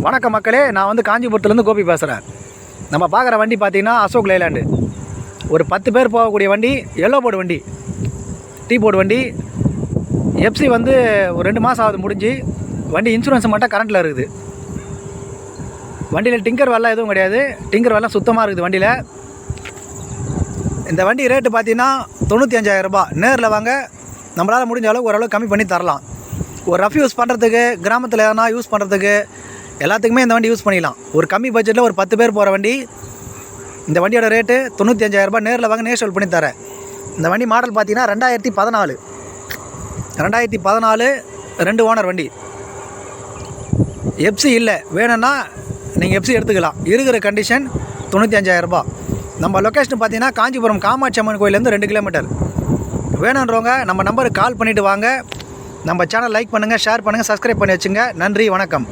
வணக்கம் மக்களே, நான் வந்து காஞ்சிபுரத்துலேருந்து கோபி பேசுகிறேன். நம்ம பார்க்குற வண்டி பார்த்திங்கன்னா அசோக் லேலாண்டு. ஒரு 10 பேர் போகக்கூடிய வண்டி, எல்லோ போர்டு வண்டி, டீ போர்டு வண்டி. எஃப்சி வந்து ஒரு 2 மாதம் ஆகுது முடிஞ்சு. வண்டி இன்சூரன்ஸ் மட்டும் கரண்ட்டில் இருக்குது. வண்டியில் டிங்கர் வேலை எதுவும் கிடையாது. டிங்கர் வேலை சுத்தமாக இருக்குது வண்டியில். இந்த வண்டி ரேட்டு பார்த்திங்கன்னா 95,000 ரூபாய். நேரில் வாங்க, நம்மளால் முடிஞ்ச அளவுக்கு ஓரளவு கம்மி பண்ணி தரலாம். ஒரு ரஃப் யூஸ் பண்ணுறதுக்கு, கிராமத்தில் எதனா யூஸ் பண்ணுறதுக்கு எல்லாத்துக்குமே இந்த வண்டி யூஸ் பண்ணிடலாம். ஒரு கம்மி பட்ஜெட்டில் ஒரு 10 பேர் போகிற வண்டி. இந்த வண்டியோட ரேட்டு 95,000 ரூபாய். நேரில் வாங்க, நேஷனல் பண்ணி தரேன். இந்த வண்டி மாடல் பார்த்தீங்கன்னா 2014 2 ஓனர் வண்டி. எஃப்சி இல்லை, வேணும்னா நீங்கள் எஃப்சி எடுத்துக்கலாம். இருக்கிற கண்டிஷன் 95,000 ரூபாய். நம்ம லொக்கேஷன் பார்த்தீங்கன்னா காஞ்சிபுரம் காமாட்சி அம்மன் கோயிலேருந்து 2 கிலோமீட்டர். வேணுன்றவங்க நம்ம நம்பருக்கு கால் பண்ணிவிட்டு வாங்க. நம்ம சேனல் லைக் பண்ணுங்கள், ஷேர் பண்ணுங்கள், சப்ஸ்கிரைப் பண்ணி வச்சுங்க. நன்றி, வணக்கம்.